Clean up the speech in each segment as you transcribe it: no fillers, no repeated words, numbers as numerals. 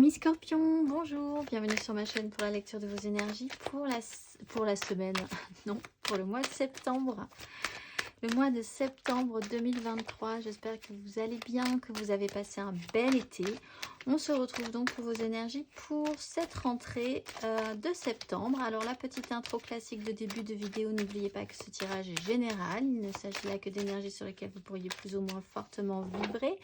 Amis Scorpions, bonjour, bienvenue sur ma chaîne pour la lecture de vos énergies pour la semaine, non, pour le mois de septembre. Le mois de septembre 2023, j'espère que vous allez bien, que vous avez passé un bel été. On se retrouve donc pour vos énergies pour cette rentrée de septembre. Alors la petite intro classique de début de vidéo, n'oubliez pas que ce tirage est général. Il ne s'agit là que d'énergies sur lesquelles vous pourriez plus ou moins fortement vibrer.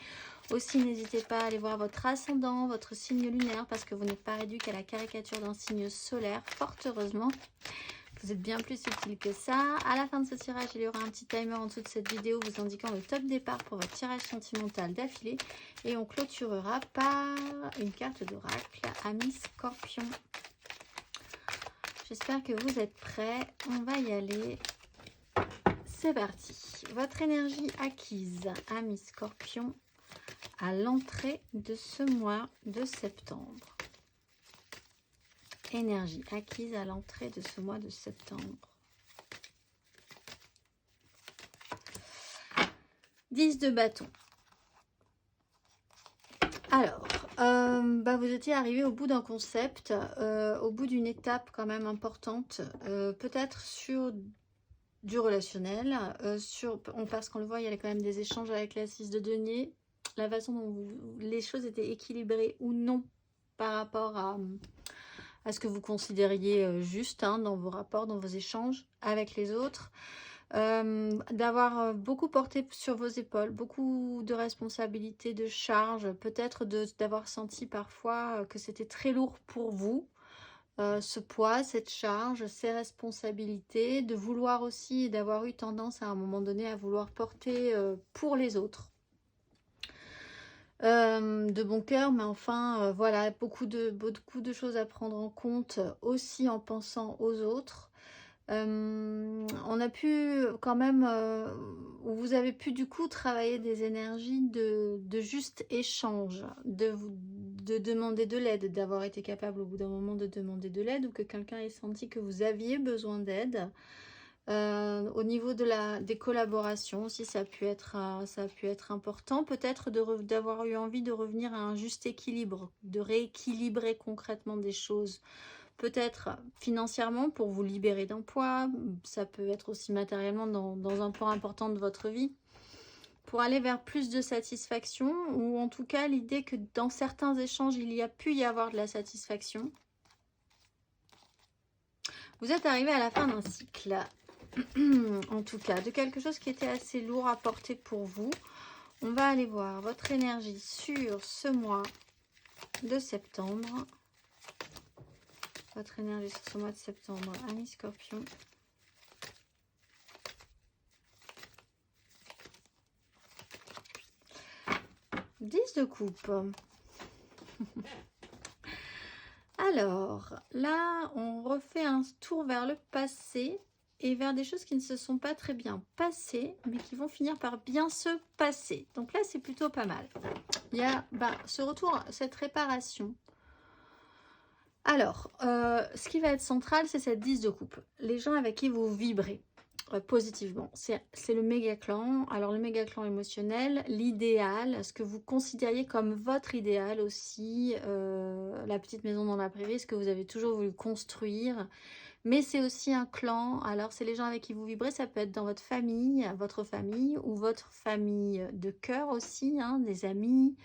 Aussi, n'hésitez pas à aller voir votre ascendant, votre signe lunaire, parce que vous n'êtes pas réduit qu'à la caricature d'un signe solaire, fort heureusement. Vous êtes bien plus subtil que ça. À la fin de ce tirage, il y aura un petit timer en dessous de cette vidéo vous indiquant le top départ pour votre tirage sentimental d'affilée. Et on clôturera par une carte d'oracle, Amis Scorpion. J'espère que vous êtes prêts. On va y aller. C'est parti. Votre énergie acquise, Amis Scorpion, à l'entrée de ce mois de septembre. Énergie acquise à l'entrée de ce mois de septembre. 10 de bâton. Alors, vous étiez arrivé au bout d'un concept, au bout d'une étape quand même importante, peut-être sur du relationnel, parce qu'on le voit, il y a quand même des échanges avec la 6 de denier, la façon dont les choses étaient équilibrées ou non par rapport à ce que vous considériez juste dans vos rapports, dans vos échanges avec les autres. D'avoir beaucoup porté sur vos épaules, beaucoup de responsabilités, de charges, peut-être d'avoir senti parfois que c'était très lourd pour vous, ce poids, cette charge, ces responsabilités, de vouloir aussi, et d'avoir eu tendance à un moment donné à vouloir porter pour les autres. De bon cœur, mais enfin voilà, beaucoup de choses à prendre en compte aussi en pensant aux autres. On a pu quand même, vous avez pu du coup travailler des énergies de juste échange, de demander de l'aide, d'avoir été capable au bout d'un moment de demander de l'aide, ou que quelqu'un ait senti que vous aviez besoin d'aide. Au niveau des collaborations aussi, ça a pu être important, peut-être d'avoir eu envie de revenir à un juste équilibre, de rééquilibrer concrètement des choses, peut-être financièrement pour vous libérer d'un poids, ça peut être aussi matériellement dans un point important de votre vie, pour aller vers plus de satisfaction, ou en tout cas l'idée que dans certains échanges il y a pu y avoir de la satisfaction. Vous êtes arrivé à la fin d'un cycle, en tout cas, de quelque chose qui était assez lourd à porter pour vous. On va aller voir votre énergie sur ce mois de septembre. Votre énergie sur ce mois de septembre, Amis Scorpion. « 10 de coupe. » Alors, là, on refait un tour vers le passé et vers des choses qui ne se sont pas très bien passées, mais qui vont finir par bien se passer. Donc là, c'est plutôt pas mal. Il y a ce retour, cette réparation. Alors, ce qui va être central, c'est cette 10 de coupe. Les gens avec qui vous vibrez positivement. C'est le méga clan. Alors, le méga clan émotionnel, l'idéal, ce que vous considériez comme votre idéal aussi, la petite maison dans la prairie, ce que vous avez toujours voulu construire. Mais c'est aussi un clan. Alors, c'est les gens avec qui vous vibrez. Ça peut être dans votre famille ou votre famille de cœur aussi, des amis.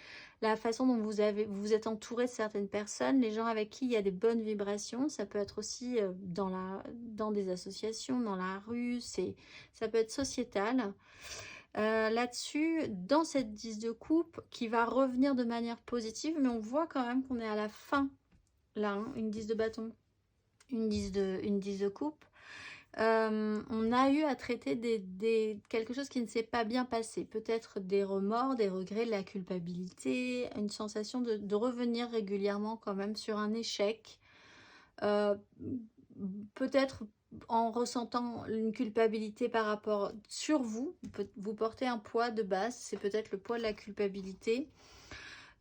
La façon dont vous êtes entouré de certaines personnes, les gens avec qui il y a des bonnes vibrations. Ça peut être aussi dans des associations, dans la rue. Ça peut être sociétal. Là-dessus, dans cette 10 de coupe qui va revenir de manière positive, mais on voit quand même qu'on est à la fin. Là, une 10 de bâton. Une 10 de coupe, on a eu à traiter quelque chose qui ne s'est pas bien passé, peut-être des remords, des regrets, de la culpabilité, une sensation de revenir régulièrement quand même sur un échec, peut-être en ressentant une culpabilité par rapport sur vous, vous portez un poids de base, c'est peut-être le poids de la culpabilité,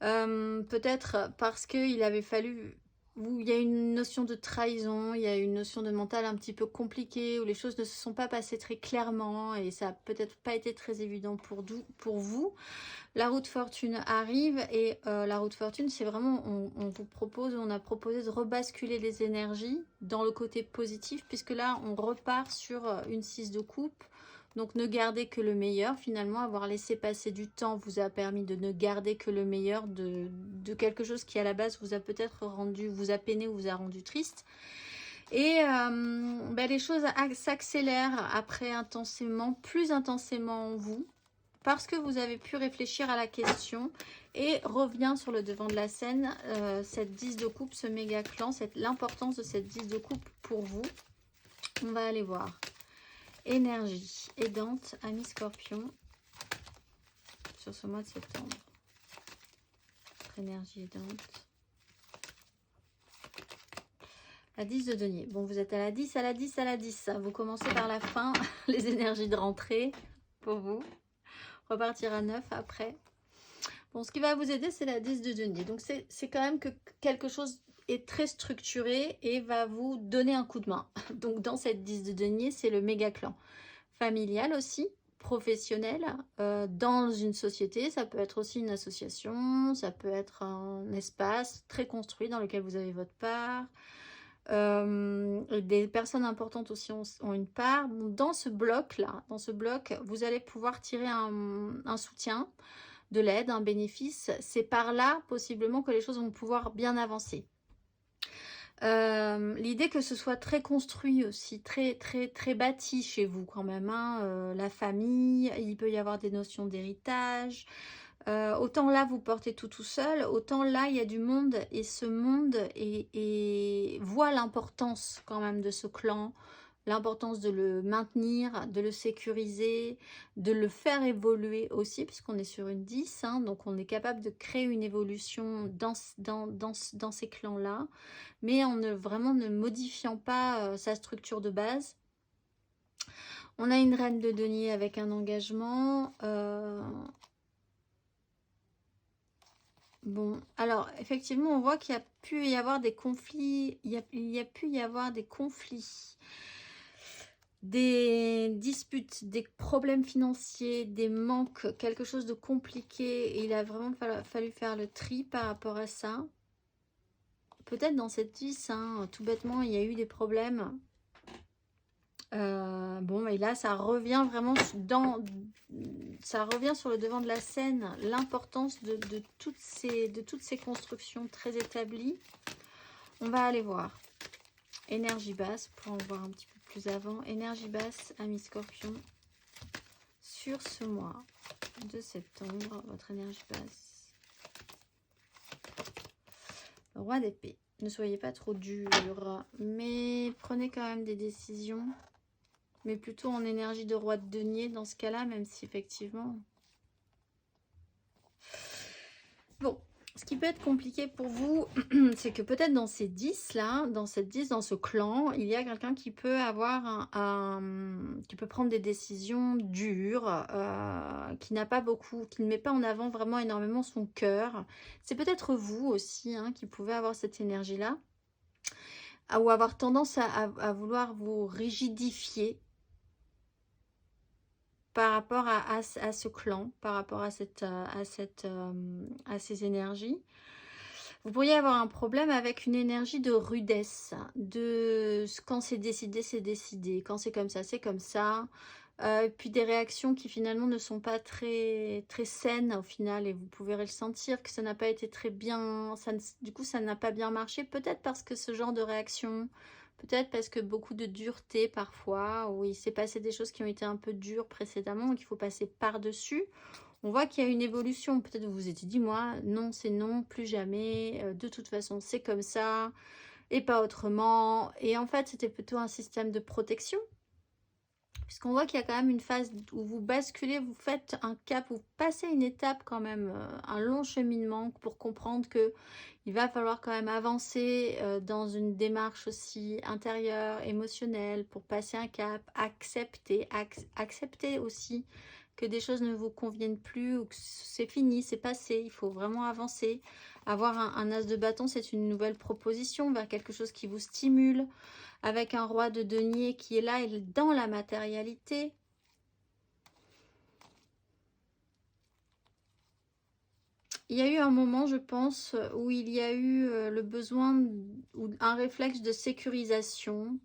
peut-être parce qu'il avait fallu où il y a une notion de trahison, il y a une notion de mental un petit peu compliquée, où les choses ne se sont pas passées très clairement et ça n'a peut-être pas été très évident pour vous. La roue de fortune arrive et la roue de fortune, c'est vraiment, on a proposé de rebasculer les énergies dans le côté positif, puisque là, on repart sur une 6 de coupe. Donc, ne gardez que le meilleur. Finalement, avoir laissé passer du temps vous a permis de ne garder que le meilleur de quelque chose qui, à la base, vous a peut-être rendu, vous a peiné ou vous a rendu triste. Et les choses s'accélèrent après intensément, plus intensément en vous, parce que vous avez pu réfléchir à la question et revient sur le devant de la scène cette 10 de coupe, ce méga clan, l'importance de cette 10 de coupe pour vous. On va aller voir. Énergie aidante, ami Scorpion, sur ce mois de septembre. Votre énergie aidante. La 10 de denier. Bon, vous êtes à la 10, à la 10, à la 10. Vous commencez par la fin, les énergies de rentrée pour vous. Repartir à 9 après. Bon, ce qui va vous aider, c'est la 10 de denier. Donc, c'est quand même que quelque chose est très structuré et va vous donner un coup de main. Donc, dans cette 10 de denier, c'est le méga clan. Familial aussi, professionnel, dans une société. Ça peut être aussi une association, ça peut être un espace très construit dans lequel vous avez votre part. Des personnes importantes aussi ont une part. Dans ce bloc-là, vous allez pouvoir tirer un soutien, de l'aide, un bénéfice. C'est par là, possiblement, que les choses vont pouvoir bien avancer. L'idée que ce soit très construit aussi, très bâti chez vous quand même, hein. La famille, il peut y avoir des notions d'héritage. Autant là, vous portez tout seul, autant là, il y a du monde et ce monde voit l'importance quand même de ce clan, l'importance de le maintenir, de le sécuriser, de le faire évoluer aussi, puisqu'on est sur une 10, hein, donc on est capable de créer une évolution dans ces clans-là, mais en vraiment ne modifiant pas sa structure de base. On a une reine de denier avec un engagement. Bon, alors effectivement, on voit qu'il y a pu y avoir des conflits, il y a pu y avoir des conflits, des disputes, des problèmes financiers, des manques, quelque chose de compliqué. Et il a vraiment fallu faire le tri par rapport à ça. Peut-être dans cette 10, hein, tout bêtement, il y a eu des problèmes. Bon, et là, ça revient vraiment ça revient sur le devant de la scène, l'importance de toutes ces constructions très établies. On va aller voir. Énergie basse, pour en voir un petit peu plus avant. Énergie basse, ami Scorpion, sur ce mois de septembre, votre énergie basse. Le roi d'épée. Ne soyez pas trop dur, mais prenez quand même des décisions. Mais plutôt en énergie de roi de denier dans ce cas-là, même si effectivement... Bon, ce qui peut être compliqué pour vous, c'est que peut-être dans ces 10 là, dans cette 10, dans ce clan, il y a quelqu'un qui peut avoir qui peut prendre des décisions dures, qui n'a pas beaucoup, qui ne met pas en avant vraiment énormément son cœur. C'est peut-être vous aussi, hein, qui pouvez avoir cette énergie-là, ou avoir tendance à vouloir vous rigidifier par rapport à ce clan, par rapport à ces énergies. Vous pourriez avoir un problème avec une énergie de rudesse, de quand c'est décidé, quand c'est comme ça, c'est comme ça. Puis des réactions qui finalement ne sont pas très saines au final, et vous pouvez le sentir que ça n'a pas été très bien, du coup ça n'a pas bien marché, peut-être parce que ce genre de réaction... Peut-être parce que beaucoup de dureté parfois, où il s'est passé des choses qui ont été un peu dures précédemment et qu'il faut passer par-dessus. On voit qu'il y a une évolution. Peut-être vous vous étiez dit, moi, non, c'est non, plus jamais. De toute façon, c'est comme ça et pas autrement. Et en fait, c'était plutôt un système de protection. Puisqu'on voit qu'il y a quand même une phase où vous basculez, vous faites un cap, vous passez une étape quand même, un long cheminement pour comprendre que il va falloir quand même avancer dans une démarche aussi intérieure, émotionnelle, pour passer un cap, accepter aussi que des choses ne vous conviennent plus ou que c'est fini, c'est passé, il faut vraiment avancer. Avoir un as de bâton, c'est une nouvelle proposition vers quelque chose qui vous stimule. Avec un roi de denier qui est là, et dans la matérialité. Il y a eu un moment, je pense, où il y a eu le besoin ou un réflexe de sécurisation.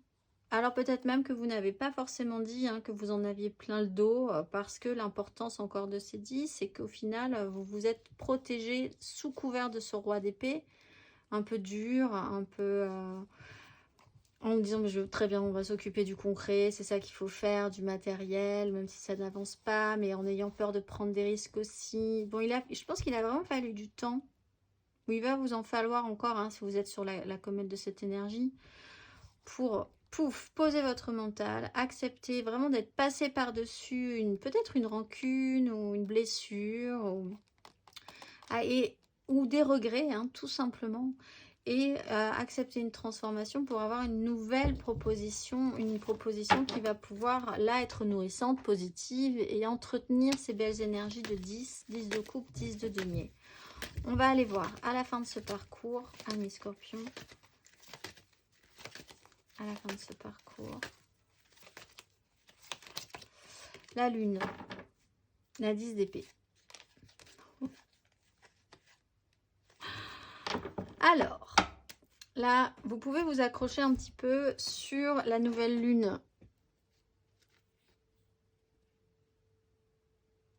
Alors peut-être même que vous n'avez pas forcément dit hein, que vous en aviez plein le dos, parce que l'importance encore de ces 10, c'est qu'au final, vous vous êtes protégé sous couvert de ce roi d'épée, un peu dur, un peu... en me disant, très bien, on va s'occuper du concret, c'est ça qu'il faut faire, du matériel, même si ça n'avance pas, mais en ayant peur de prendre des risques aussi. Bon, je pense qu'il a vraiment fallu du temps, où il va vous en falloir encore, hein, si vous êtes sur la comète de cette énergie, pour, pouf, poser votre mental, accepter vraiment d'être passé par-dessus peut-être une rancune ou une blessure, ou des regrets, hein, tout simplement. Et accepter une transformation pour avoir une nouvelle proposition, une proposition qui va pouvoir là être nourrissante, positive et entretenir ces belles énergies de 10, 10 de coupe, 10 de denier. On va aller voir à la fin de ce parcours, amis scorpions, à la fin de ce parcours, la lune, la 10 d'épée. Alors, là, vous pouvez vous accrocher un petit peu sur la nouvelle lune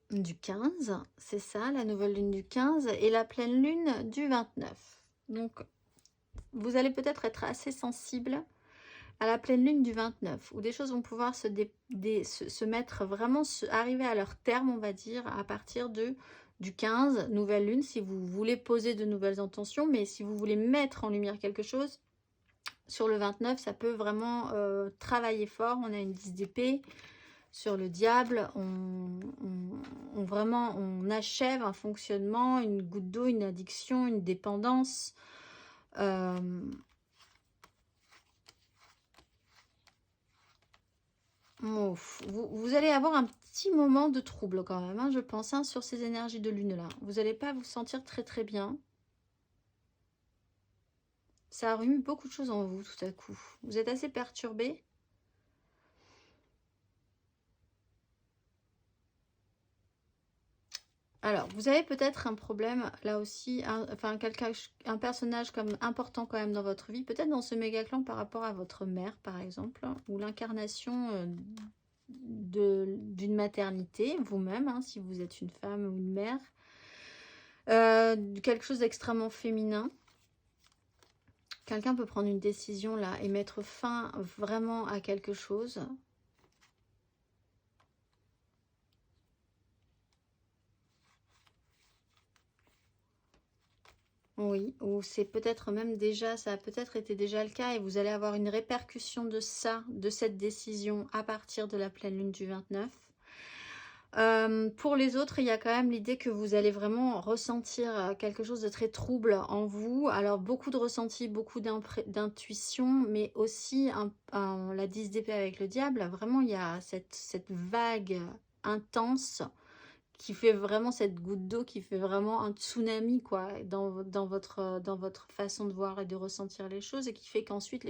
du 15, c'est ça, la nouvelle lune du 15, et la pleine lune du 29. Donc, vous allez peut-être être assez sensible à la pleine lune du 29, où des choses vont pouvoir se mettre vraiment, arriver à leur terme, on va dire, à partir du 15, nouvelle lune, si vous voulez poser de nouvelles intentions, mais si vous voulez mettre en lumière quelque chose, sur le 29, ça peut vraiment travailler fort. On a une 10 d'épée. Sur le diable, on achève un fonctionnement, une goutte d'eau, une addiction, une dépendance. Vous allez avoir un petit moment de trouble quand même, hein, je pense, hein, sur ces énergies de lune-là. Vous n'allez pas vous sentir très très bien. Ça remue beaucoup de choses en vous tout à coup. Vous êtes assez perturbé. Alors, vous avez peut-être un problème, là aussi, un personnage comme important quand même dans votre vie, peut-être dans ce méga clan par rapport à votre mère, par exemple, ou l'incarnation d'une maternité, vous-même, hein, si vous êtes une femme ou une mère, quelque chose d'extrêmement féminin. Quelqu'un peut prendre une décision là et mettre fin vraiment à quelque chose. Oui, ou c'est peut-être même déjà, ça a peut-être été déjà le cas et vous allez avoir une répercussion de ça, de cette décision à partir de la pleine lune du 29. Pour les autres, il y a quand même l'idée que vous allez vraiment ressentir quelque chose de très trouble en vous. Alors, beaucoup de ressenti, beaucoup d'intuition, mais aussi la 10 d'épée avec le diable. Vraiment, il y a cette vague intense qui fait vraiment cette goutte d'eau, qui fait vraiment un tsunami quoi, dans votre façon de voir et de ressentir les choses, et qui fait qu'ensuite,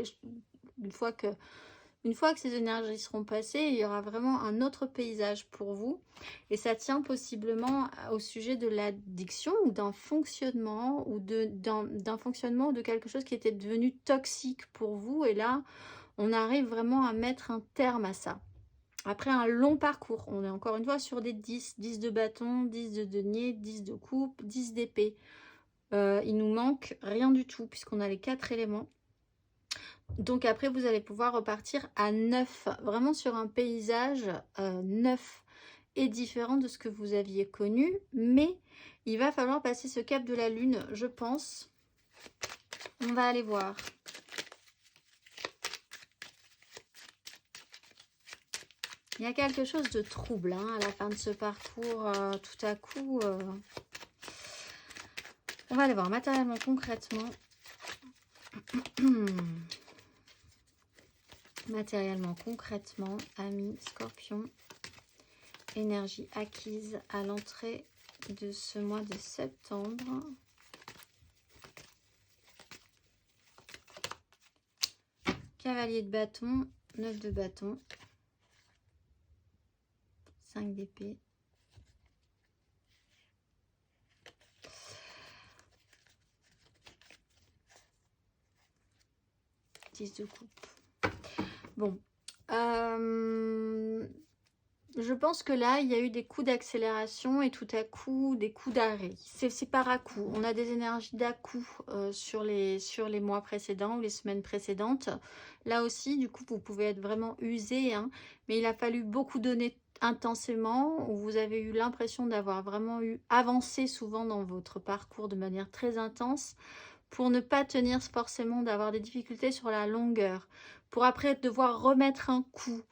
une fois que ces énergies seront passées, il y aura vraiment un autre paysage pour vous. Et ça tient possiblement au sujet de l'addiction ou d'un fonctionnement, ou d'un fonctionnement ou de quelque chose qui était devenu toxique pour vous. Et là, on arrive vraiment à mettre un terme à ça. Après un long parcours, on est encore une fois sur des 10. 10 de bâton, 10 de denier, 10 de coupe, 10 d'épée. Il nous manque rien du tout puisqu'on a les 4 éléments. Donc après, vous allez pouvoir repartir à 9. Vraiment sur un paysage neuf et différent de ce que vous aviez connu. Mais il va falloir passer ce cap de la lune, je pense. On va aller voir. Il y a quelque chose de trouble hein, à la fin de ce parcours. Tout à coup, on va aller voir matériellement, concrètement. Matériellement, concrètement, amis scorpions, énergie acquise à l'entrée de ce mois de septembre. cavalier de bâton, 9 de bâton, 5 d'épée. De coupe. Bon, je pense que là, il y a eu des coups d'accélération et tout à coup, des coups d'arrêt. C'est par à-coup. On a des énergies d'à-coup sur les mois précédents ou les semaines précédentes. Là aussi, du coup, vous pouvez être vraiment usé, hein, mais il a fallu beaucoup donner intensément, où vous avez eu l'impression d'avoir vraiment avancé souvent dans votre parcours de manière très intense, pour ne pas tenir forcément, d'avoir des difficultés sur la longueur, pour après devoir remettre un coup,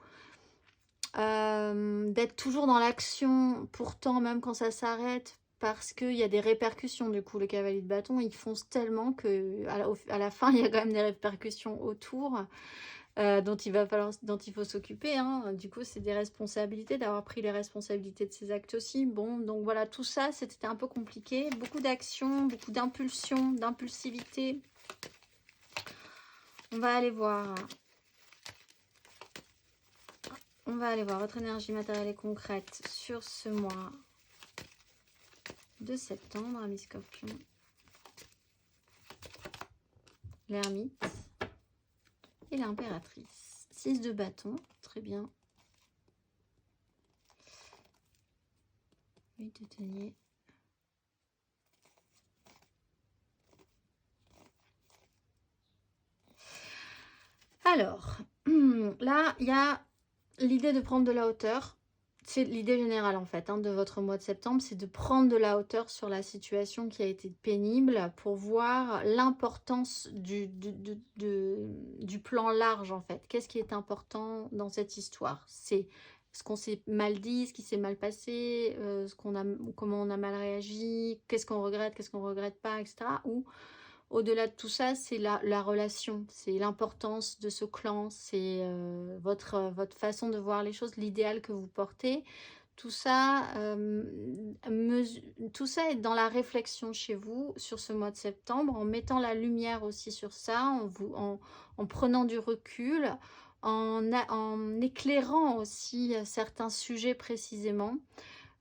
d'être toujours dans l'action, pourtant même quand ça s'arrête, parce qu'il y a des répercussions. Du coup, le cavalier de bâton, il fonce tellement que à la fin, il y a quand même des répercussions autour. Dont il faut s'occuper, hein. Du coup, c'est des responsabilités, d'avoir pris les responsabilités de ses actes aussi. Bon, donc voilà, tout ça, c'était un peu compliqué. Beaucoup d'action, beaucoup d'impulsion, d'impulsivité. On va aller voir. On va aller voir votre énergie matérielle et concrète sur ce mois de septembre, amis Scorpion. L'ermite et l'impératrice. 6 de bâton, très bien. 8 de denier. Alors, là, il y a l'idée de prendre de la hauteur. C'est l'idée générale en fait, hein, de votre mois de septembre, c'est de prendre de la hauteur sur la situation qui a été pénible pour voir l'importance du plan large en fait. Qu'est-ce qui est important dans cette histoire? C'est ce qu'on s'est mal dit, ce qui s'est mal passé, comment on a mal réagi, qu'est-ce qu'on regrette pas, etc. Ou au-delà de tout ça, c'est la relation, c'est l'importance de ce clan, c'est votre façon de voir les choses, l'idéal que vous portez. Tout ça, tout ça est dans la réflexion chez vous sur ce mois de septembre, en mettant la lumière aussi sur ça, en prenant du recul, en éclairant aussi certains sujets précisément.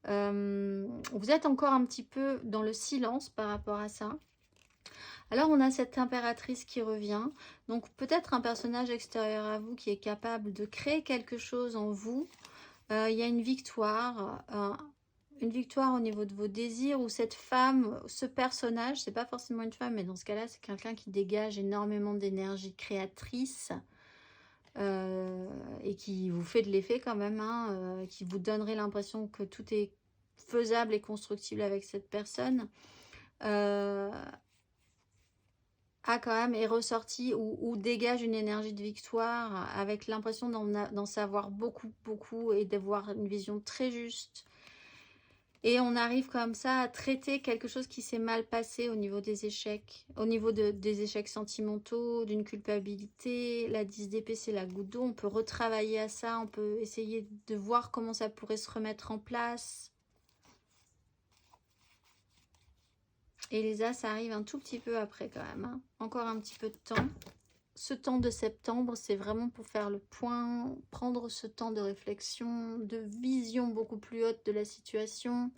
Vous êtes encore un petit peu dans le silence par rapport à ça. Alors, on a cette impératrice qui revient. Donc, peut-être un personnage extérieur à vous qui est capable de créer quelque chose en vous. Il y a une victoire au niveau de vos désirs, où cette femme, ce personnage, c'est pas forcément une femme, mais dans ce cas-là, c'est quelqu'un qui dégage énormément d'énergie créatrice et qui vous fait de l'effet quand même, hein, qui vous donnerait l'impression que tout est faisable et constructible avec cette personne. Quand même est ressorti ou dégage une énergie de victoire avec l'impression d'en savoir beaucoup et d'avoir une vision très juste. Et on arrive comme ça à traiter quelque chose qui s'est mal passé au niveau des échecs, au niveau des échecs sentimentaux, d'une culpabilité. La 10 d'épée, c'est la goutte d'eau. On peut retravailler à ça, on peut essayer de voir comment ça pourrait se remettre en place. Et les As arrivent un tout petit peu après quand même, hein. Encore un petit peu de temps. Ce temps de septembre, c'est vraiment pour faire le point, prendre ce temps de réflexion, de vision beaucoup plus haute de la situation,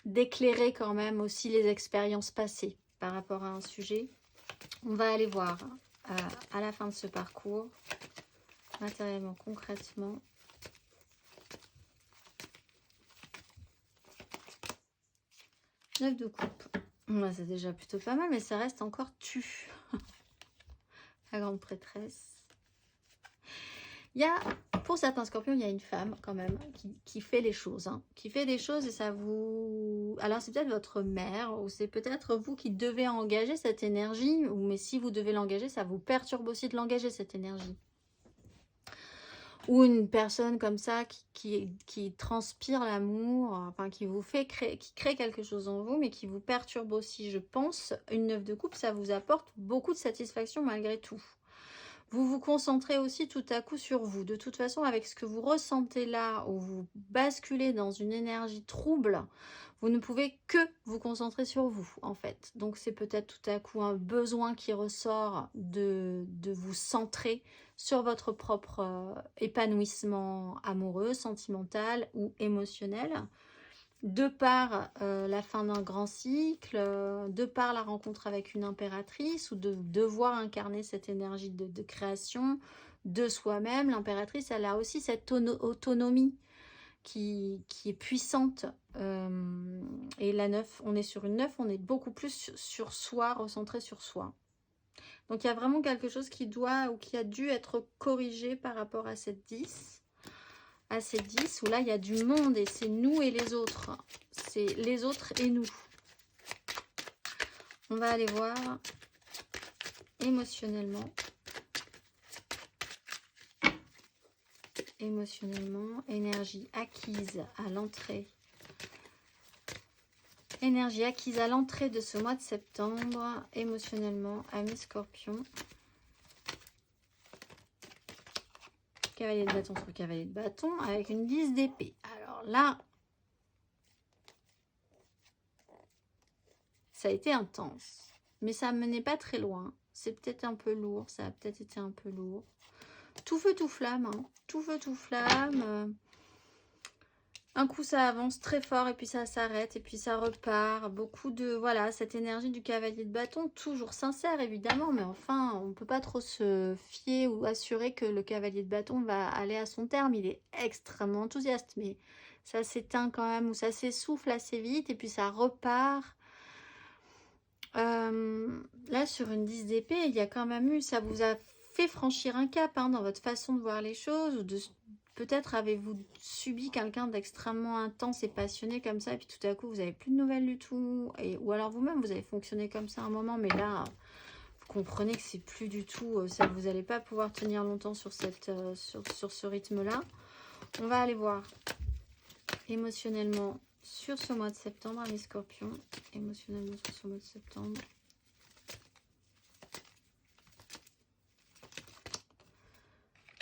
d'éclairer quand même aussi les expériences passées par rapport à un sujet. On va aller voir à la fin de ce parcours, matériellement, concrètement. Neuf de coupe. Ouais, c'est déjà plutôt pas mal, mais ça reste encore tu. La grande prêtresse. Il y a, pour certains scorpions, il y a une femme quand même qui fait les choses. Hein, qui fait des choses et ça vous... Alors c'est peut-être votre mère ou c'est peut-être vous qui devez engager cette énergie. Mais si vous devez l'engager, ça vous perturbe aussi de l'engager cette énergie. Ou une personne comme ça qui transpire l'amour, enfin qui vous fait créer, qui crée quelque chose en vous, mais qui vous perturbe aussi, je pense. Une 9 de coupe, ça vous apporte beaucoup de satisfaction malgré tout. Vous vous concentrez aussi tout à coup sur vous. De toute façon, avec ce que vous ressentez là, où vous basculez dans une énergie trouble, vous ne pouvez que vous concentrer sur vous, en fait. Donc, c'est peut-être tout à coup un besoin qui ressort de vous centrer sur votre propre épanouissement amoureux, sentimental ou émotionnel. De par la fin d'un grand cycle, de par la rencontre avec une impératrice, ou de devoir incarner cette énergie de création de soi-même. L'impératrice, elle a aussi cette autonomie qui est puissante. Et la 9, on est sur une 9, on est beaucoup plus sur soi, recentré sur soi. Donc il y a vraiment quelque chose qui doit ou qui a dû être corrigé par rapport à cette 10. À ces 10, où là il y a du monde et c'est nous et les autres. C'est les autres et nous. On va aller voir émotionnellement. Émotionnellement, énergie acquise à l'entrée. Énergie acquise à l'entrée de ce mois de septembre. Émotionnellement, amis Scorpion. Cavalier de bâton sur cavalier de bâton avec une 10 d'épée. Alors là, ça a été intense, mais ça ne menait pas très loin. C'est peut-être un peu lourd, ça a peut-être été un peu lourd. Tout feu, tout flamme, hein. Tout feu, tout flamme. Un coup, ça avance très fort et puis ça s'arrête et puis ça repart. Beaucoup de, voilà, cette énergie du cavalier de bâton, toujours sincère évidemment, mais enfin, on ne peut pas trop se fier ou assurer que le cavalier de bâton va aller à son terme. Il est extrêmement enthousiaste, mais ça s'éteint quand même ou ça s'essouffle assez vite et puis ça repart. Là, sur une 10 d'épée, il y a quand même eu, ça vous a fait franchir un cap dans votre façon de voir les choses, ou de peut-être avez-vous subi quelqu'un d'extrêmement intense et passionné comme ça, et puis tout à coup, vous n'avez plus de nouvelles du tout, ou alors vous-même, vous avez fonctionné comme ça un moment, mais là, vous comprenez que c'est plus du tout, ça, vous n'allez pas pouvoir tenir longtemps sur, sur ce rythme-là. On va aller voir émotionnellement sur ce mois de septembre, amis Scorpions, émotionnellement sur ce mois de septembre.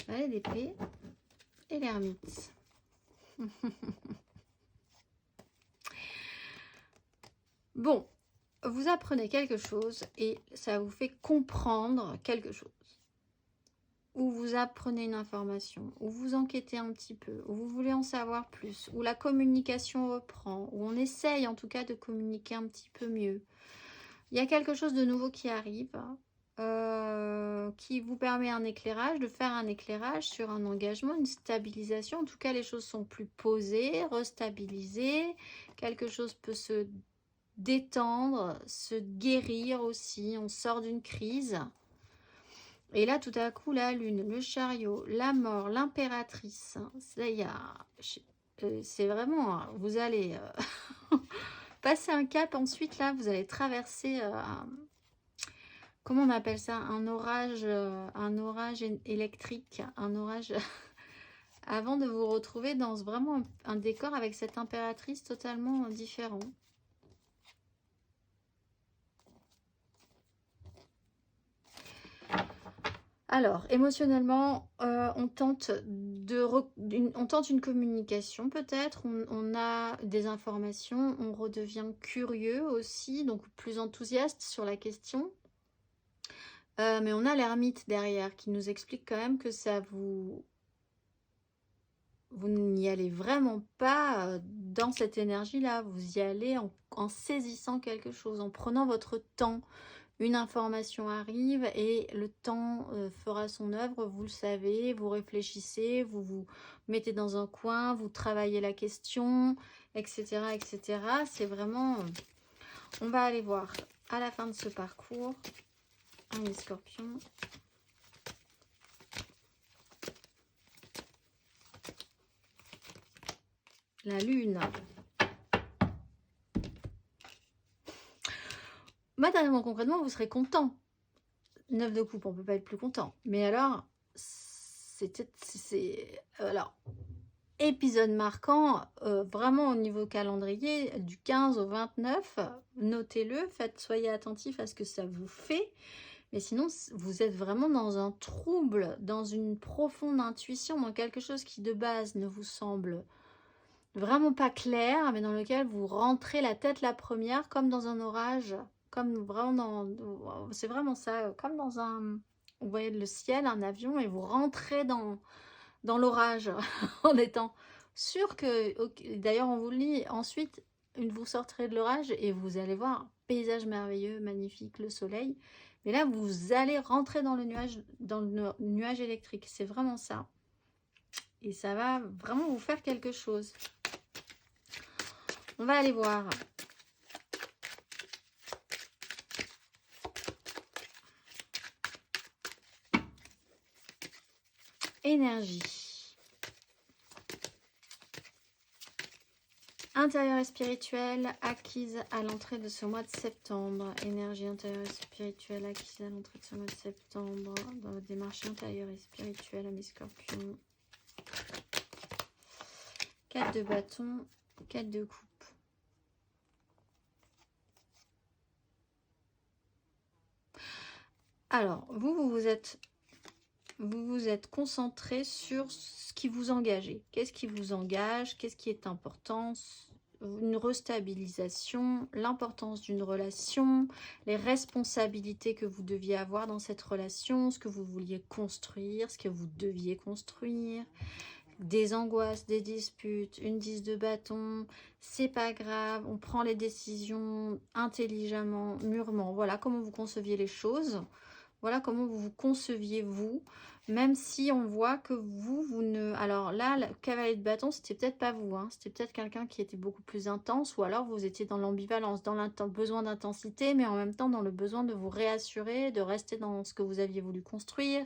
Valet d'épée et l'ermite. Bon, vous apprenez quelque chose et ça vous fait comprendre quelque chose. Ou vous apprenez une information, ou vous enquêtez un petit peu, ou vous voulez en savoir plus, ou la communication reprend, ou on essaye en tout cas de communiquer un petit peu mieux. Il y a quelque chose de nouveau qui arrive, qui vous permet un éclairage, de faire un éclairage sur un engagement, une stabilisation. En tout cas, les choses sont plus posées, restabilisées. Quelque chose peut se détendre, se guérir aussi. On sort d'une crise. Et là, tout à coup, la lune, le chariot, la mort, l'impératrice. C'est vraiment, vous allez passer un cap. Ensuite, là, vous allez traverser, comment on appelle ça, un orage électrique, un orage, avant de vous retrouver dans vraiment un décor avec cette impératrice totalement différent. Alors, émotionnellement, on tente une communication peut-être, on a des informations, on redevient curieux aussi, donc plus enthousiaste sur la question. Mais on a l'ermite derrière qui nous explique quand même que ça vous n'y allez vraiment pas dans cette énergie-là, vous y allez en saisissant quelque chose, en prenant votre temps. Une information arrive et le temps fera son œuvre, vous le savez, vous réfléchissez, vous vous mettez dans un coin, vous travaillez la question, etc. etc. C'est vraiment... on va aller voir à la fin de ce parcours, amis Scorpions. La lune. Matériellement, concrètement, vous serez content. 9 de coupe, on ne peut pas être plus content. Mais alors, alors, épisode marquant, vraiment au niveau calendrier, du 15 au 29, notez-le, soyez attentifs à ce que ça vous fait. Mais sinon, vous êtes vraiment dans un trouble, dans une profonde intuition, dans quelque chose qui de base ne vous semble vraiment pas clair, mais dans lequel vous rentrez la tête la première, comme dans un orage, comme vraiment c'est vraiment ça, comme dans un, vous voyez le ciel, un avion, et vous rentrez dans l'orage en étant sûr que, d'ailleurs on vous le dit, ensuite, vous sortirez de l'orage et vous allez voir, paysage merveilleux, magnifique, le soleil, mais là vous allez rentrer dans le nuage électrique, c'est vraiment ça. Et ça va vraiment vous faire quelque chose. On va aller voir. Énergie. Intérieure et spirituelle acquise à l'entrée de ce mois de septembre. Énergie intérieure et spirituelle acquise à l'entrée de ce mois de septembre. Dans votre démarche intérieure et spirituelle, amis scorpions. 4 de bâton, 4 de coupe. Alors, vous vous êtes concentré sur ce qui vous engage. Qu'est-ce qui vous engage? Qu'est-ce qui est important? Une restabilisation, l'importance d'une relation, les responsabilités que vous deviez avoir dans cette relation, ce que vous vouliez construire, ce que vous deviez construire, des angoisses, des disputes, une 10 de bâton, c'est pas grave, on prend les décisions intelligemment, mûrement. Voilà comment vous conceviez les choses. Voilà comment vous vous conceviez vous, même si on voit que vous ne... Alors là, le cavalier de bâton, c'était peut-être pas vous, hein. C'était peut-être quelqu'un qui était beaucoup plus intense, ou alors vous étiez dans l'ambivalence, dans le besoin d'intensité, mais en même temps dans le besoin de vous réassurer, de rester dans ce que vous aviez voulu construire,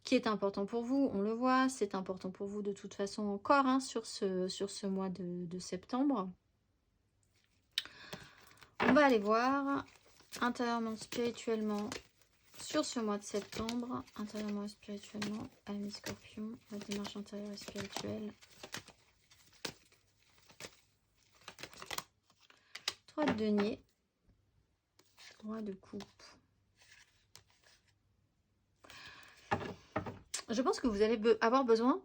qui est important pour vous, on le voit, c'est important pour vous de toute façon encore, hein, sur ce mois de septembre. On va aller voir, intérieurement, spirituellement, sur ce mois de septembre, intérieurement et spirituellement, amis scorpions, la démarche intérieure et spirituelle. 3 de denier, 3 de coupe. Je pense que vous allez avoir besoin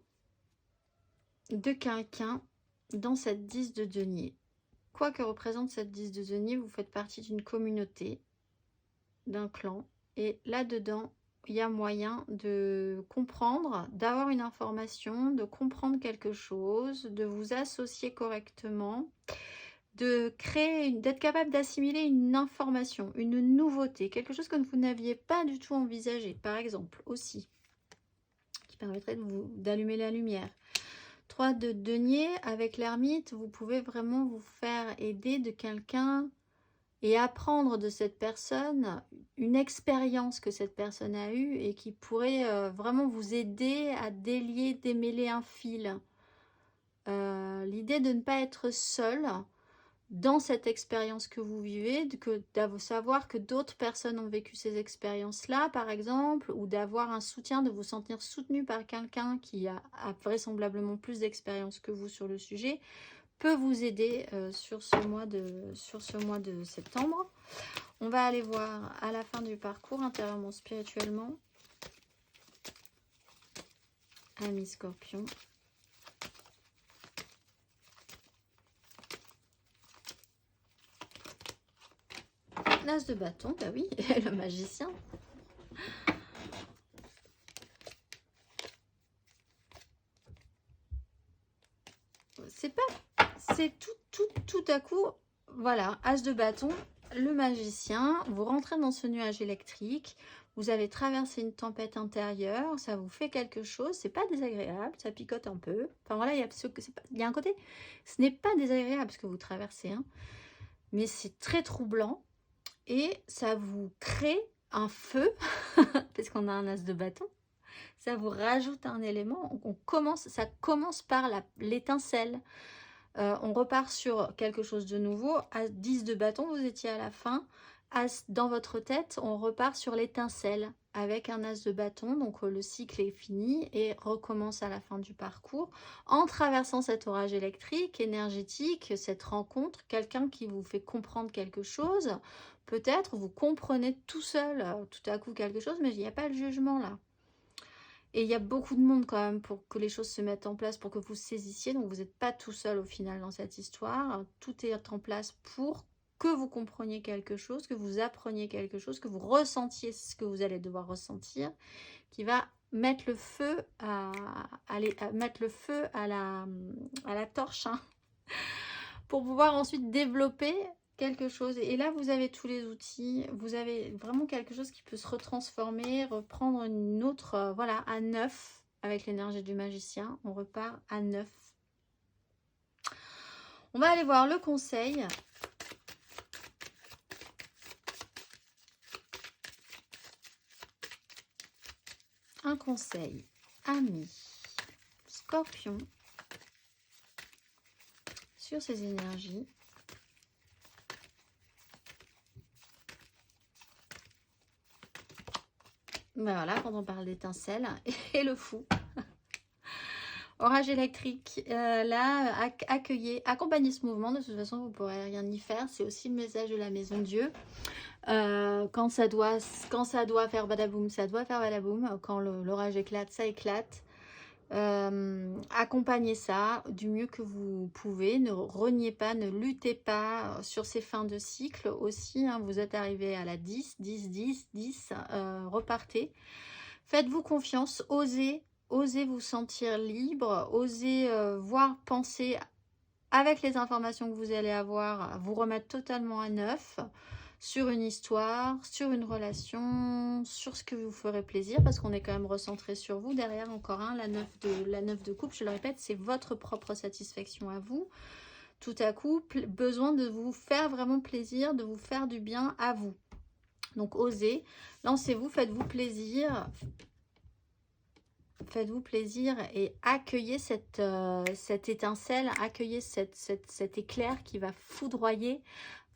de quelqu'un dans cette 10 de denier. Quoi que représente cette 10 de denier, vous faites partie d'une communauté, d'un clan. Et là-dedans, il y a moyen de comprendre, d'avoir une information, de comprendre quelque chose, de vous associer correctement, de créer, d'être capable d'assimiler une information, une nouveauté, quelque chose que vous n'aviez pas du tout envisagé, par exemple, aussi, qui permettrait d'allumer la lumière. 3 de denier, avec l'ermite, vous pouvez vraiment vous faire aider de quelqu'un et apprendre de cette personne une expérience que cette personne a eue et qui pourrait vraiment vous aider à délier, démêler un fil. L'idée de ne pas être seul dans cette expérience que vous vivez, de savoir que d'autres personnes ont vécu ces expériences-là, par exemple, ou d'avoir un soutien, de vous sentir soutenu par quelqu'un qui a vraisemblablement plus d'expérience que vous sur le sujet, peut vous aider sur ce mois de septembre. On va aller voir à la fin du parcours, intérieurement, spirituellement, amis scorpions. L'as de bâton, bah oui, le magicien. C'est pas... C'est tout à coup... Voilà, as de bâton, le magicien. Vous rentrez dans ce nuage électrique. Vous avez traversé une tempête intérieure. Ça vous fait quelque chose. C'est pas désagréable. Ça picote un peu. Enfin voilà, il y a un côté... Ce n'est pas désagréable ce que vous traversez. Hein, mais c'est très troublant. Et ça vous crée un feu. Parce qu'on a un as de bâton. Ça vous rajoute un élément. Ça commence par l'étincelle. On repart sur quelque chose de nouveau. À 10 de bâton, vous étiez à la fin. dans votre tête, on repart sur l'étincelle avec un as de bâton. Donc le cycle est fini et recommence à la fin du parcours en traversant cet orage électrique, énergétique, cette rencontre, quelqu'un qui vous fait comprendre quelque chose. Peut-être vous comprenez tout seul, tout à coup quelque chose, mais il n'y a pas le jugement là. Et il y a beaucoup de monde quand même pour que les choses se mettent en place, pour que vous saisissiez. Donc vous n'êtes pas tout seul au final dans cette histoire. Tout est en place pour que vous compreniez quelque chose, que vous appreniez quelque chose, que vous ressentiez ce que vous allez devoir ressentir, qui va mettre le feu mettre le feu à la torche, hein, pour pouvoir ensuite développer quelque chose. Et là, vous avez tous les outils, vous avez vraiment quelque chose qui peut se retransformer, reprendre une autre, voilà, à neuf, avec l'énergie du magicien. On repart à neuf. On va aller voir le conseil. Un conseil, ami, Scorpion, sur ces énergies. Ben voilà, quand on parle d'étincelle et le fou. Orage électrique, là, accompagnez ce mouvement. De toute façon, vous ne pourrez rien y faire. C'est aussi le message de la Maison Dieu. Quand ça doit faire badaboum, ça doit faire badaboum. Quand l'orage éclate, ça éclate. Accompagnez ça du mieux que vous pouvez. Ne reniez pas, ne luttez pas sur ces fins de cycle aussi. Hein, vous êtes arrivé à la 10, 10, 10, 10. Repartez. Faites-vous confiance. Osez vous sentir libre. Osez voir, penser avec les informations que vous allez avoir, vous remettre totalement à neuf sur une histoire, sur une relation, sur ce que vous ferez plaisir, parce qu'on est quand même recentré sur vous. Derrière, encore la 9 de coupe, je le répète, c'est votre propre satisfaction à vous. Tout à coup, besoin de vous faire vraiment plaisir, de vous faire du bien à vous. Donc, osez, lancez-vous, faites-vous plaisir. Faites-vous plaisir et accueillez cette étincelle, accueillez cet éclair qui va foudroyer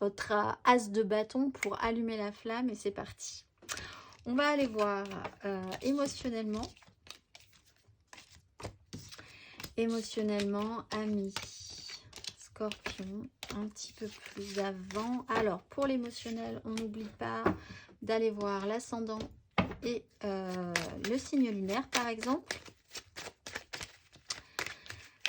votre as de bâton pour allumer la flamme et c'est parti. On va aller voir émotionnellement. Émotionnellement, ami Scorpion, un petit peu plus avant. Alors, pour l'émotionnel, on n'oublie pas d'aller voir l'ascendant et le signe lunaire par exemple.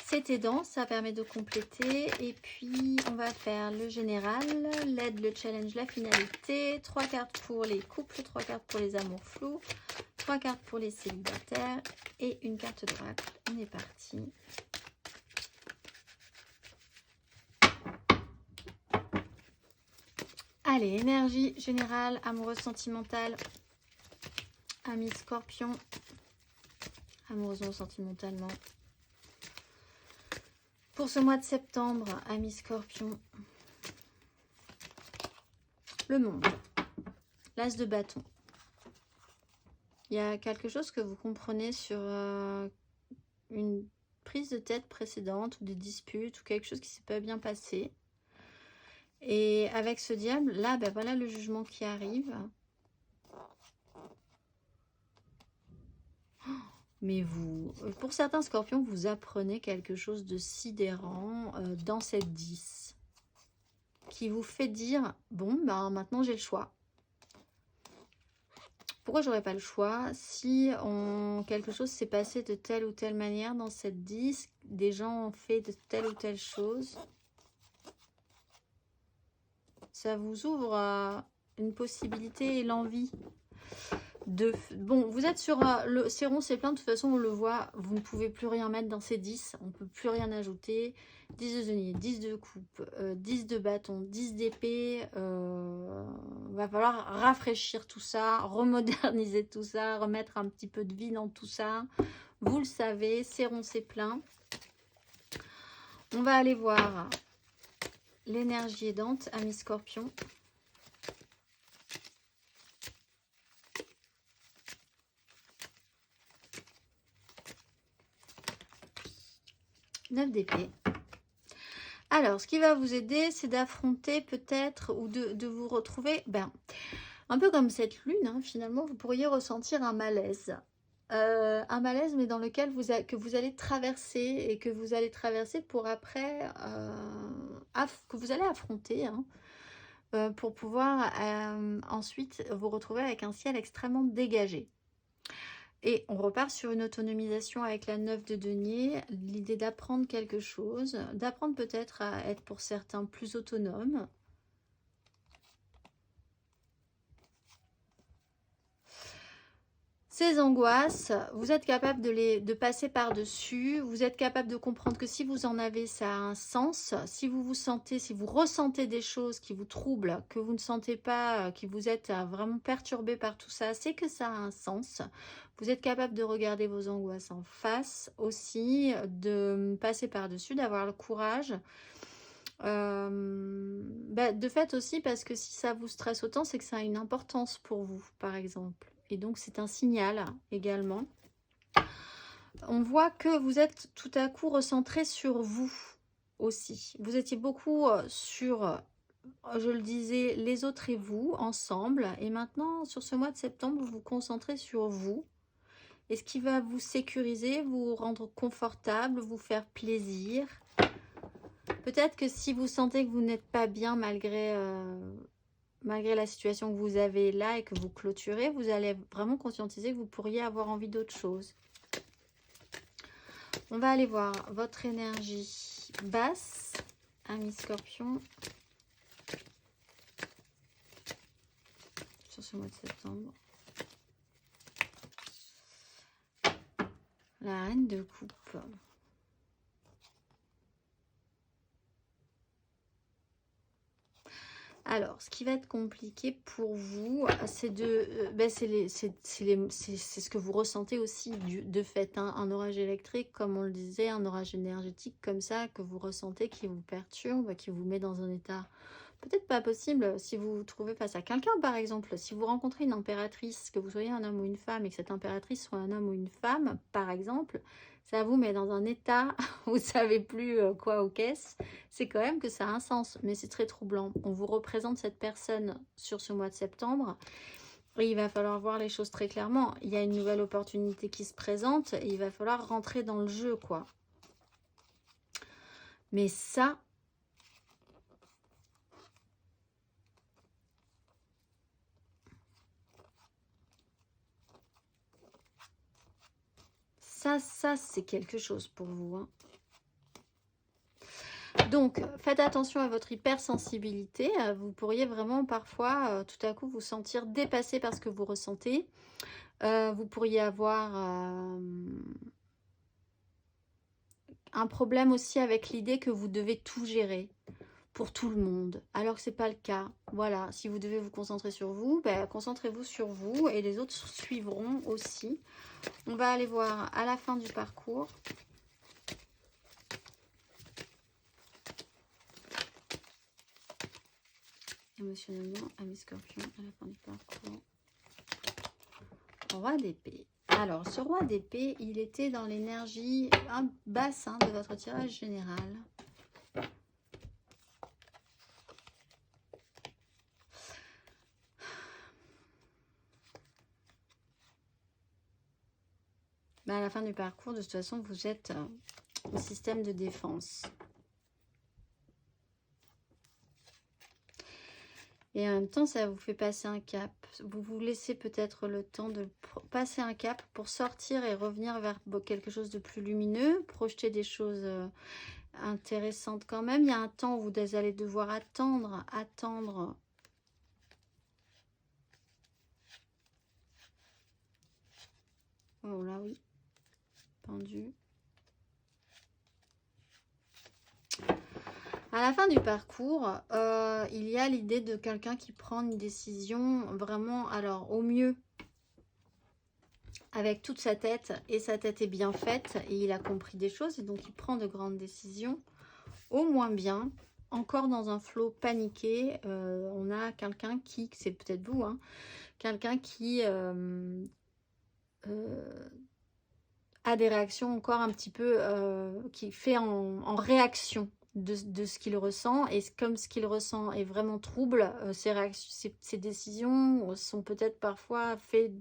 C'est aidant, ça permet de compléter. Et puis on va faire le général, l'aide, le challenge, la finalité. 3 cartes pour les couples, 3 cartes pour les amours flous, 3 cartes pour les célibataires et une carte d'oracle. On est parti. Allez, énergie générale, amoureuse sentimentale. Ami Scorpion, amoureusement sentimentalement. Pour ce mois de septembre, ami Scorpion, le monde, l'as de bâton. Il y a quelque chose que vous comprenez sur une prise de tête précédente ou des disputes ou quelque chose qui s'est pas bien passé. Et avec ce diable, là, ben voilà le jugement qui arrive. Mais vous, pour certains scorpions, vous apprenez quelque chose de sidérant dans cette 10 qui vous fait dire, bon, ben maintenant j'ai le choix. Pourquoi j'aurais pas le choix? Si quelque chose s'est passé de telle ou telle manière dans cette 10, des gens ont fait de telle ou telle chose, ça vous ouvre une possibilité et l'envie. Bon, vous êtes sur c'est rond, c'est plein, de toute façon on le voit, vous ne pouvez plus rien mettre dans ces 10, on ne peut plus rien ajouter. 10 de denier, 10 de coupe, 10 de bâton, 10 d'épée, va falloir rafraîchir tout ça, remoderniser tout ça, remettre un petit peu de vie dans tout ça. Vous le savez, c'est rond, c'est plein. On va aller voir l'énergie aidante, ami Scorpion. Neuf d'épée. Alors, ce qui va vous aider, c'est d'affronter peut-être ou de vous retrouver, ben, un peu comme cette lune, hein, finalement, vous pourriez ressentir un malaise. Un malaise, mais dans lequel que vous allez traverser et que vous allez traverser pour après, que vous allez affronter, hein, pour pouvoir ensuite vous retrouver avec un ciel extrêmement dégagé. Et on repart sur une autonomisation avec la 9 de denier, l'idée d'apprendre quelque chose, d'apprendre peut-être à être pour certains plus autonome. Ces angoisses, vous êtes capable de passer par-dessus, vous êtes capable de comprendre que si vous en avez, ça a un sens. Si vous ressentez des choses qui vous troublent, que vous ne sentez pas, que vous êtes vraiment perturbé par tout ça, c'est que ça a un sens. Vous êtes capable de regarder vos angoisses en face aussi, de passer par-dessus, d'avoir le courage. De fait aussi, parce que si ça vous stresse autant, c'est que ça a une importance pour vous, par exemple. Et donc, c'est un signal également. On voit que vous êtes tout à coup recentré sur vous aussi. Vous étiez beaucoup sur, je le disais, les autres et vous, ensemble. Et maintenant, sur ce mois de septembre, vous vous concentrez sur vous. Et ce qui va vous sécuriser, vous rendre confortable, vous faire plaisir. Peut-être que si vous sentez que vous n'êtes pas bien malgré la situation que vous avez là et que vous clôturez, vous allez vraiment conscientiser que vous pourriez avoir envie d'autre chose. On va aller voir votre énergie basse, ami Scorpion, sur ce mois de septembre. La reine de coupe. Alors, ce qui va être compliqué pour vous, c'est ce que vous ressentez aussi de fait, hein, un orage électrique, comme on le disait, un orage énergétique comme ça, que vous ressentez, qui vous perturbe, qui vous met dans un état peut-être pas possible. Si vous vous trouvez face à quelqu'un, par exemple, si vous rencontrez une impératrice, que vous soyez un homme ou une femme, et que cette impératrice soit un homme ou une femme, par exemple, ça vous met dans un état où vous ne savez plus quoi ou qu'est-ce. C'est quand même que ça a un sens, mais c'est très troublant. On vous représente cette personne sur ce mois de septembre et il va falloir voir les choses très clairement. Il y a une nouvelle opportunité qui se présente et il va falloir rentrer dans le jeu, quoi. Mais ça... Ça c'est quelque chose pour vous, hein. Donc, faites attention à votre hypersensibilité. Vous pourriez vraiment parfois, tout à coup, vous sentir dépassé par ce que vous ressentez. Vous pourriez avoir un problème aussi avec l'idée que vous devez tout gérer pour tout le monde, alors que ce n'est pas le cas. Voilà, si vous devez vous concentrer sur vous, concentrez-vous sur vous et les autres suivront aussi. On va aller voir à la fin du parcours. Émotionnellement, ami Scorpion, à la fin du parcours. Roi d'épée. Alors, ce roi d'épée, il était dans l'énergie basse de votre tirage général. À la fin du parcours, de toute façon, vous êtes au système de défense. Et en même temps, ça vous fait passer un cap. Vous vous laissez peut-être le temps de passer un cap pour sortir et revenir vers quelque chose de plus lumineux, projeter des choses intéressantes quand même. Il y a un temps où vous allez devoir attendre. Oh là oui, pendu. À la fin du parcours, il y a l'idée de quelqu'un qui prend une décision vraiment, alors au mieux, avec toute sa tête, et sa tête est bien faite, et il a compris des choses, et donc il prend de grandes décisions, au moins bien, encore dans un flot paniqué. On a quelqu'un qui, c'est peut-être vous, hein, quelqu'un qui a des réactions encore un petit peu, qui fait en réaction. de ce qu'il ressent. Et comme ce qu'il ressent est vraiment trouble, ses décisions sont peut-être parfois faites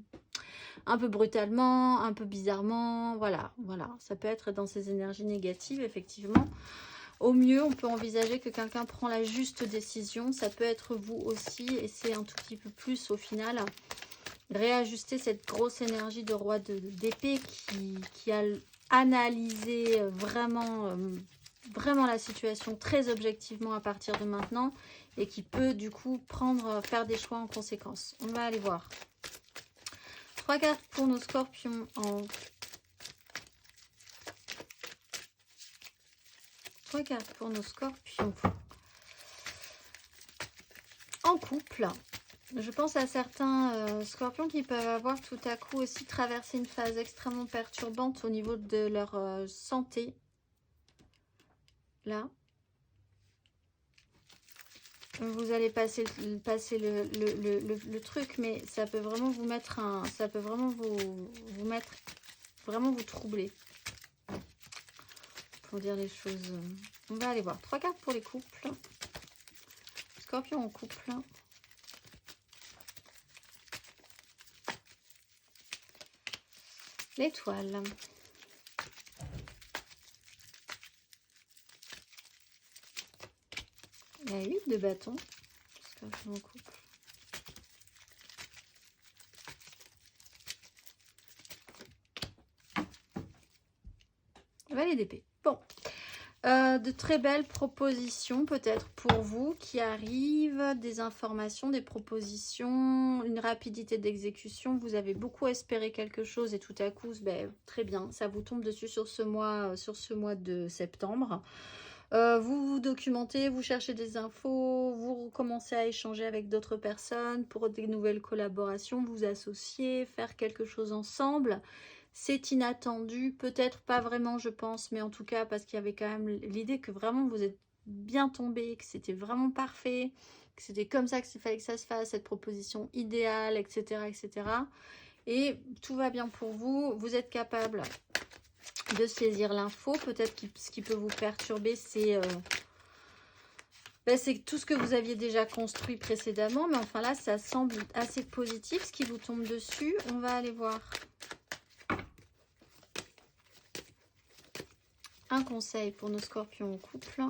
un peu brutalement, un peu bizarrement. Voilà, ça peut être dans ces énergies négatives, effectivement. Au mieux, on peut envisager que quelqu'un prend la juste décision. Ça peut être vous aussi, et c'est un tout petit peu plus au final. Réajuster cette grosse énergie de roi d'épée qui a analysé vraiment la situation très objectivement à partir de maintenant et qui peut du coup faire des choix en conséquence. On va aller voir. 3 cartes pour nos scorpions en... 3 cartes pour nos scorpions en couple. Je pense à certains scorpions qui peuvent avoir tout à coup aussi traversé une phase extrêmement perturbante au niveau de leur santé. Là. Vous allez passer le truc, mais ça peut vraiment vous mettre ça peut vraiment vous troubler. Pour dire les choses. On va aller voir. 3 cartes pour les couples. Scorpion en couple. L'étoile. La 8 de bâton. Scorpion en couple. Valet d'épée. Bon. De très belles propositions peut-être pour vous qui arrivent, des informations, des propositions, une rapidité d'exécution. Vous avez beaucoup espéré quelque chose et tout à coup, ben, très bien, ça vous tombe dessus sur ce mois de septembre. Vous vous documentez, vous cherchez des infos, vous commencez à échanger avec d'autres personnes pour des nouvelles collaborations, vous associer, faire quelque chose ensemble. C'est inattendu, peut-être pas vraiment je pense, mais en tout cas parce qu'il y avait quand même l'idée que vraiment vous êtes bien tombé, que c'était vraiment parfait, que c'était comme ça qu'il fallait que ça se fasse, cette proposition idéale, etc. etc. Et tout va bien pour vous, vous êtes capable de saisir l'info. Peut-être que ce qui peut vous perturber, c'est tout ce que vous aviez déjà construit précédemment, mais enfin là ça semble assez positif ce qui vous tombe dessus. On va aller voir. Un conseil pour nos scorpions en couple.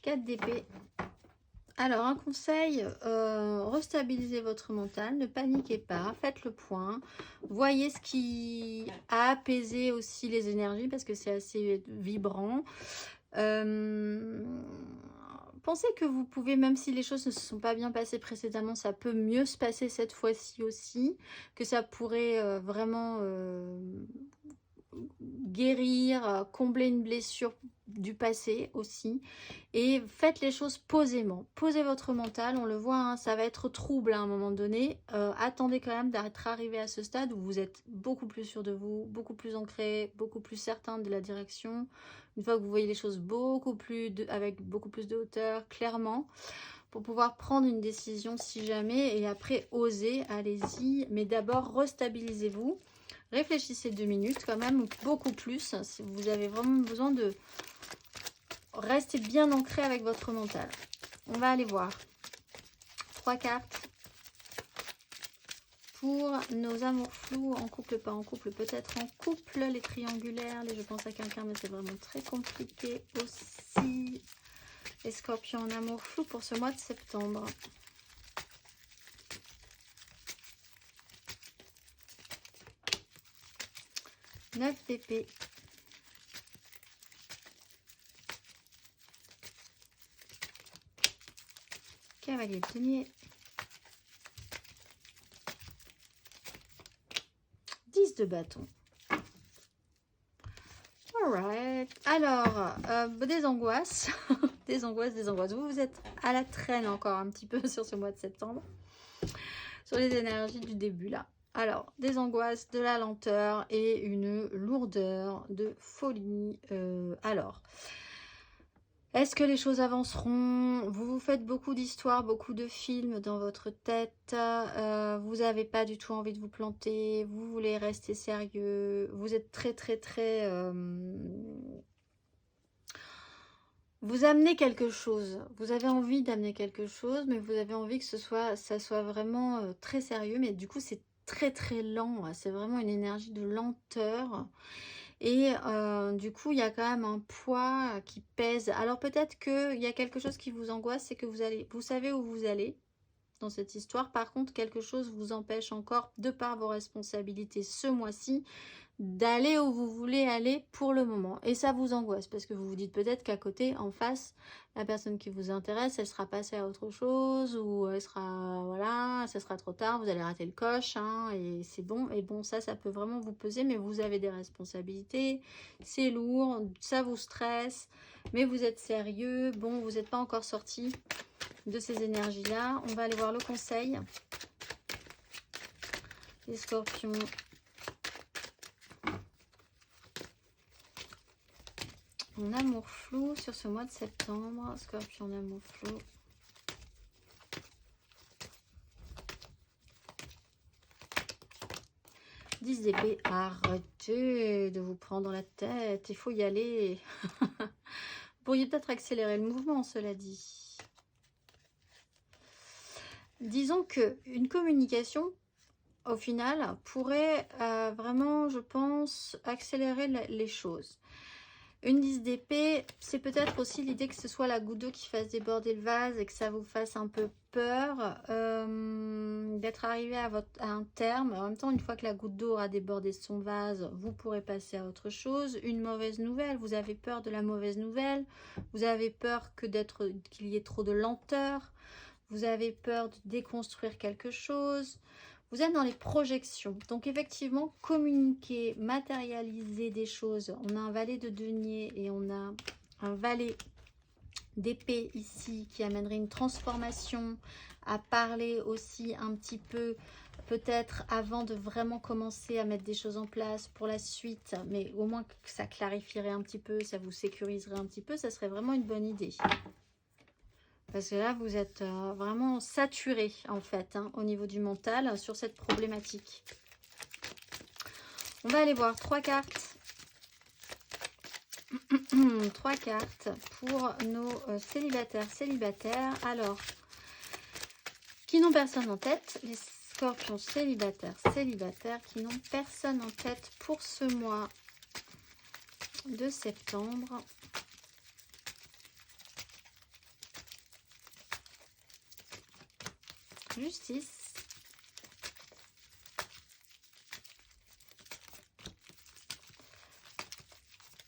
Quatre d'épée. Alors, un conseil, restabilisez votre mental, ne paniquez pas, faites le point. Voyez ce qui a apaisé aussi les énergies parce que c'est assez vibrant. Pensez que vous pouvez, même si les choses ne se sont pas bien passées précédemment, ça peut mieux se passer cette fois-ci aussi, que ça pourrait vraiment guérir, combler une blessure du passé aussi. Et faites les choses posément. Posez votre mental, on le voit, hein, ça va être trouble à un moment donné. Attendez quand même d'être arrivé à ce stade où vous êtes beaucoup plus sûr de vous, beaucoup plus ancré, beaucoup plus certain de la direction. Une fois que vous voyez les choses avec beaucoup plus de hauteur, clairement, pour pouvoir prendre une décision si jamais, et après osez, allez-y. Mais d'abord, restabilisez-vous. Réfléchissez 2 minutes quand même, beaucoup plus. Si vous avez vraiment besoin de rester bien ancré avec votre mental. On va aller voir. 3 cartes pour nos amours flous, en couple, pas en couple, peut-être en couple, les triangulaires, je pense à quelqu'un, mais c'est vraiment très compliqué aussi. Les scorpions en amour flou pour ce mois de septembre. Neuf d'épée. Cavalier de denier. 10 de bâton. Alright. Alors, des angoisses. des angoisses. Vous êtes à la traîne encore un petit peu sur ce mois de septembre. Sur les énergies du début là. Alors, des angoisses, de la lenteur et une lourdeur de folie. Alors, Est-ce que les choses avanceront? Vous vous faites beaucoup d'histoires, beaucoup de films dans votre tête. Vous n'avez pas du tout envie de vous planter. Vous voulez rester sérieux. Vous êtes très, très, très... vous amenez quelque chose. Vous avez envie d'amener quelque chose, mais vous avez envie que ça soit vraiment très sérieux. Mais du coup, c'est très, très lent. C'est vraiment une énergie de lenteur. Et du coup, il y a quand même un poids qui pèse. Alors peut-être qu'il y a quelque chose qui vous angoisse, c'est que vous savez où vous allez dans cette histoire. Par contre, quelque chose vous empêche encore, de par vos responsabilités ce mois-ci, d'aller où vous voulez aller pour le moment. Et ça vous angoisse parce que vous vous dites peut-être qu'à côté, en face, la personne qui vous intéresse, elle sera passée à autre chose ou elle sera, voilà, ça sera trop tard, vous allez rater le coche, hein, et c'est bon. Et bon, ça peut vraiment vous peser, mais vous avez des responsabilités, c'est lourd, ça vous stresse, mais vous êtes sérieux. Bon, vous n'êtes pas encore sorti de ces énergies-là. On va aller voir le conseil. Les scorpions. Mon amour flou sur ce mois de septembre. Scorpion, amour flou. Dix d'épée. Arrêtez de vous prendre la tête. Il faut y aller. Vous pourriez peut-être accélérer le mouvement, cela dit. Disons qu'une communication, au final, pourrait vraiment, je pense, accélérer les choses. Une 10 d'épée, c'est peut-être aussi l'idée que ce soit la goutte d'eau qui fasse déborder le vase et que ça vous fasse un peu peur d'être arrivé à un terme. En même temps, une fois que la goutte d'eau aura débordé son vase, vous pourrez passer à autre chose. Une mauvaise nouvelle, vous avez peur de la mauvaise nouvelle, vous avez peur qu'il y ait trop de lenteur, vous avez peur de déconstruire quelque chose. Vous êtes dans les projections. Donc effectivement, communiquer, matérialiser des choses. On a un valet de denier et on a un valet d'épée ici qui amènerait une transformation, à parler aussi un petit peu, peut-être avant de vraiment commencer à mettre des choses en place pour la suite, mais au moins que ça clarifierait un petit peu, ça vous sécuriserait un petit peu, ça serait vraiment une bonne idée. Parce que là, vous êtes vraiment saturé, en fait, hein, au niveau du mental, sur cette problématique. On va aller voir 3 cartes. 3 cartes pour nos célibataires. Alors, qui n'ont personne en tête. Les scorpions célibataires qui n'ont personne en tête pour ce mois de septembre. Justice.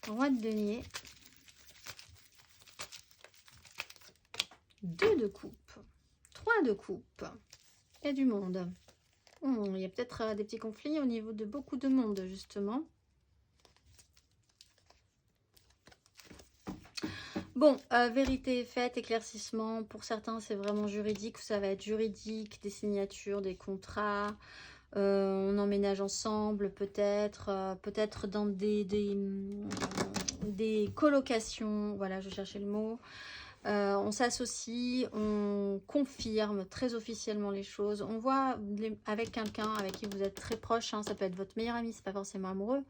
Roi de denier. 2 de coupe. 3 de coupe. Il y a du monde. Il y a peut-être des petits conflits au niveau de beaucoup de monde, justement. Bon, vérité est faite, éclaircissement. Pour certains, c'est vraiment juridique. Ça va être juridique, des signatures, des contrats. On emménage ensemble, peut-être. Peut-être dans des colocations. Voilà, je cherchais le mot. On s'associe, on confirme très officiellement les choses. On voit avec quelqu'un avec qui vous êtes très proche. Hein, ça peut être votre meilleur ami, c'est pas forcément amoureux.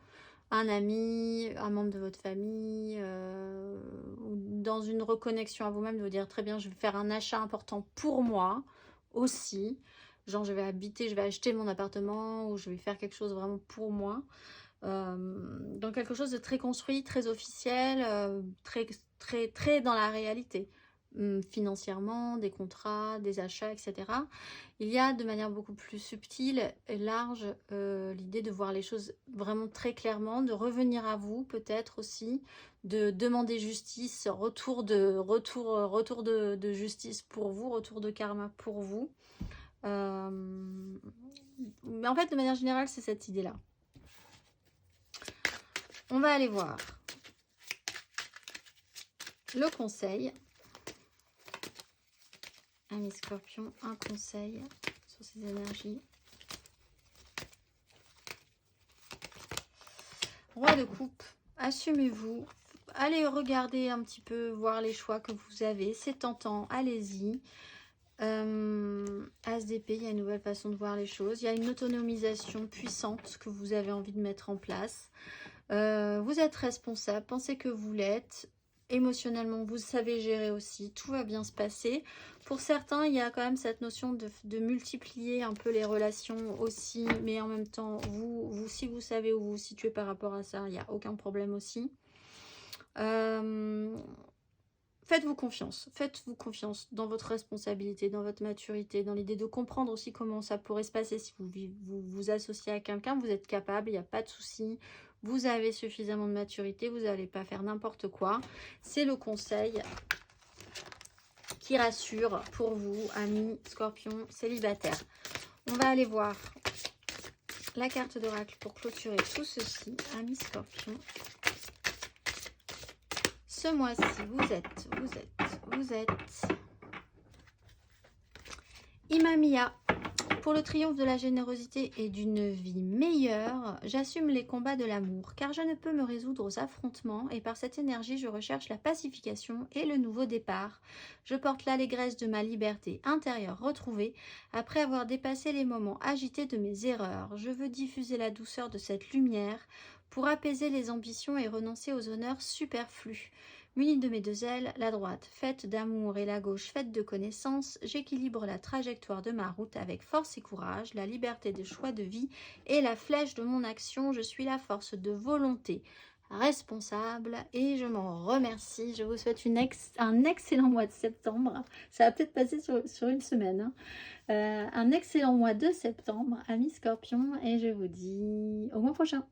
Un ami, un membre de votre famille, ou dans une reconnexion à vous-même, de vous dire très bien, je vais faire un achat important pour moi aussi. Genre, je vais acheter mon appartement ou je vais faire quelque chose vraiment pour moi. Donc, quelque chose de très construit, très officiel, très dans la réalité. Financièrement, des contrats, des achats, etc. Il y a de manière beaucoup plus subtile et large l'idée de voir les choses vraiment très clairement, de revenir à vous peut-être aussi, de demander justice, retour de justice pour vous, retour de karma pour vous. Mais en fait, de manière générale, c'est cette idée-là. On va aller voir le conseil. Amis Scorpion, un conseil sur ces énergies. Roi de coupe, assumez-vous, allez regarder un petit peu, voir les choix que vous avez. C'est tentant, allez-y. As d'épée, il y a une nouvelle façon de voir les choses. Il y a une autonomisation puissante que vous avez envie de mettre en place. Vous êtes responsable, pensez que vous l'êtes. Émotionnellement, vous savez gérer aussi. Tout va bien se passer. Pour certains, il y a quand même cette notion de multiplier un peu les relations aussi. Mais en même temps, si vous savez où vous vous situez par rapport à ça, il n'y a aucun problème aussi. Faites-vous confiance. Faites-vous confiance dans votre responsabilité, dans votre maturité, dans l'idée de comprendre aussi comment ça pourrait se passer si vous associez à quelqu'un. Vous êtes capable, il n'y a pas de souci. Vous avez suffisamment de maturité, vous n'allez pas faire n'importe quoi. C'est le conseil qui rassure pour vous, amis Scorpion célibataires. On va aller voir la carte d'oracle pour clôturer tout ceci, amis Scorpion. Ce mois-ci, vous êtes Imamiya. Pour le triomphe de la générosité et d'une vie meilleure, j'assume les combats de l'amour, car je ne peux me résoudre aux affrontements et par cette énergie, je recherche la pacification et le nouveau départ. Je porte l'allégresse de ma liberté intérieure retrouvée après avoir dépassé les moments agités de mes erreurs. Je veux diffuser la douceur de cette lumière pour apaiser les ambitions et renoncer aux honneurs superflus. Munie de mes deux ailes, la droite faite d'amour et la gauche faite de connaissances, j'équilibre la trajectoire de ma route avec force et courage, la liberté des choix de vie et la flèche de mon action. Je suis la force de volonté responsable et je m'en remercie. Je vous souhaite un excellent mois de septembre. Ça va peut-être passer sur une semaine. Un excellent mois de septembre, amis Scorpions, et je vous dis au mois prochain.